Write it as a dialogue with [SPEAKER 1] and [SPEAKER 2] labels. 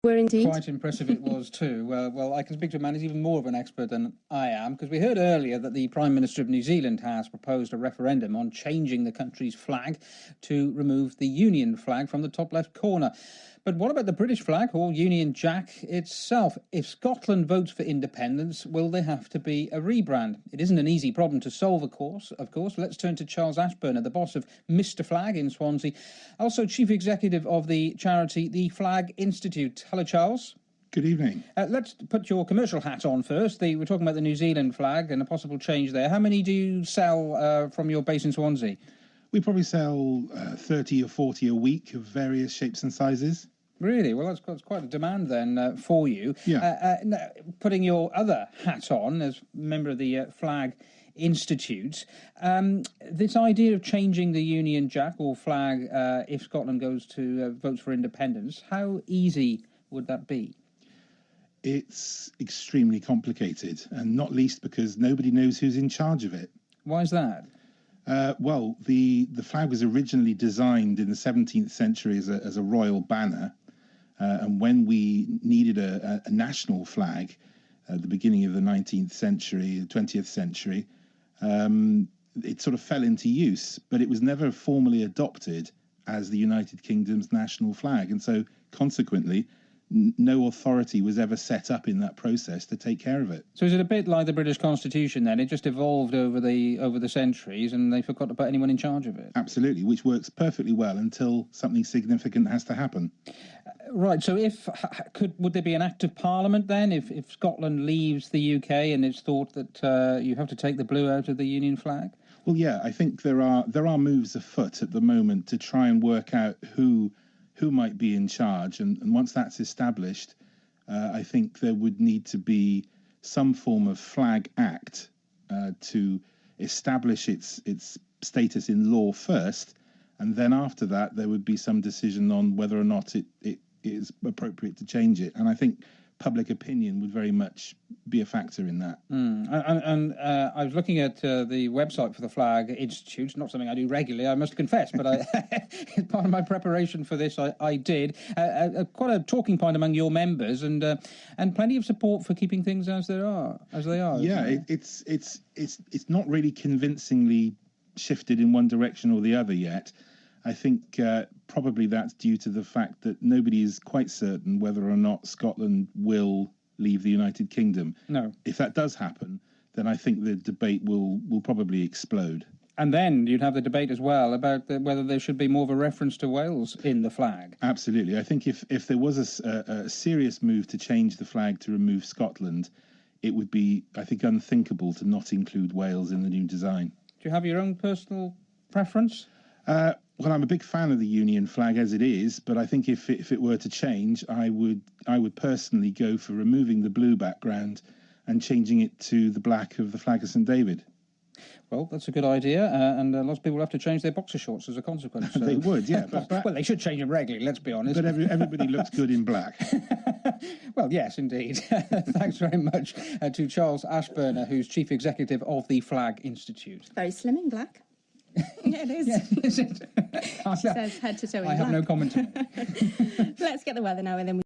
[SPEAKER 1] Were indeed.
[SPEAKER 2] Quite impressive it was too. Well, I can speak to a man who's even more of an expert than I am, because we heard earlier that the Prime Minister of New Zealand has proposed a referendum on changing the country's flag to remove the Union flag from the top left corner. But what about the British flag, or Union Jack itself? If Scotland votes for independence, will there have to be a rebrand? It isn't an easy problem to solve, of course. Let's turn to Charles Ashburner, the boss of MrFlag in Swansea, also chief executive of the charity The Flag Institute. Hello, Charles.
[SPEAKER 3] Good evening.
[SPEAKER 2] Let's put your commercial hat on first. We're talking about the New Zealand flag and a possible change there. How many do you sell from your base in Swansea?
[SPEAKER 3] We probably sell 30 or 40 a week of various shapes and sizes.
[SPEAKER 2] Really? Well, that's quite a demand then for you.
[SPEAKER 3] Yeah.
[SPEAKER 2] Putting your other hat on as member of the Flag Institute, this idea of changing the Union Jack or flag if Scotland goes to votes for independence, how easy would that be?
[SPEAKER 3] It's extremely complicated, and not least because nobody knows who's in charge of it.
[SPEAKER 2] Why is that?
[SPEAKER 3] Well, the flag was originally designed in the 17th century as a royal banner, and when we needed a national flag at the beginning of the 19th century, the 20th century, it sort of fell into use, but it was never formally adopted as the United Kingdom's national flag, and so consequently no authority was ever set up in that process to take care of it.
[SPEAKER 2] So is it a bit like the British Constitution then? It just evolved over the centuries and they forgot to put anyone in charge of it?
[SPEAKER 3] Absolutely, which works perfectly well until something significant has to happen.
[SPEAKER 2] Right, so would there be an act of parliament then if Scotland leaves the UK and it's thought that you have to take the blue out of the Union flag?
[SPEAKER 3] Well, yeah, I think there are moves afoot at the moment to try and work out who might be in charge, and once that's established, I think there would need to be some form of flag act to establish its status in law first, and then after that there would be some decision on whether or not it is appropriate to change it. And I think public opinion would very much be a factor in that.
[SPEAKER 2] And I was looking at the website for the Flag Institute, not something I do regularly, I must confess, but part of my preparation for this, I did. Quite a talking point among your members, and plenty of support for keeping things as they are.
[SPEAKER 3] Yeah, it's not really convincingly shifted in one direction or the other yet. I think probably that's due to the fact that nobody is quite certain whether or not Scotland will leave the United Kingdom.
[SPEAKER 2] No.
[SPEAKER 3] If that does happen, then I think the debate will probably explode.
[SPEAKER 2] And then you'd have the debate as well about whether there should be more of a reference to Wales in the flag.
[SPEAKER 3] Absolutely. I think if there was a serious move to change the flag to remove Scotland, it would be, I think, unthinkable to not include Wales in the new design.
[SPEAKER 2] Do you have your own personal preference?
[SPEAKER 3] Well, I'm a big fan of the Union flag as it is, but I think if it were to change, I would personally go for removing the blue background and changing it to the black of the flag of St David.
[SPEAKER 2] Well, that's a good idea, and lots of people will have to change their boxer shorts as a consequence. So.
[SPEAKER 3] They would, yeah.
[SPEAKER 2] Well, they should change them regularly, let's be honest.
[SPEAKER 3] But everybody looks good in black.
[SPEAKER 2] Well, yes, indeed. Thanks very much to Charles Ashburner, who's Chief Executive of the Flag Institute.
[SPEAKER 1] Very slim in black. Yeah, it is.
[SPEAKER 2] Yeah, is it?
[SPEAKER 1] She says head to toe in black.
[SPEAKER 2] I have no comment on it.
[SPEAKER 1] Let's get the weather now and then we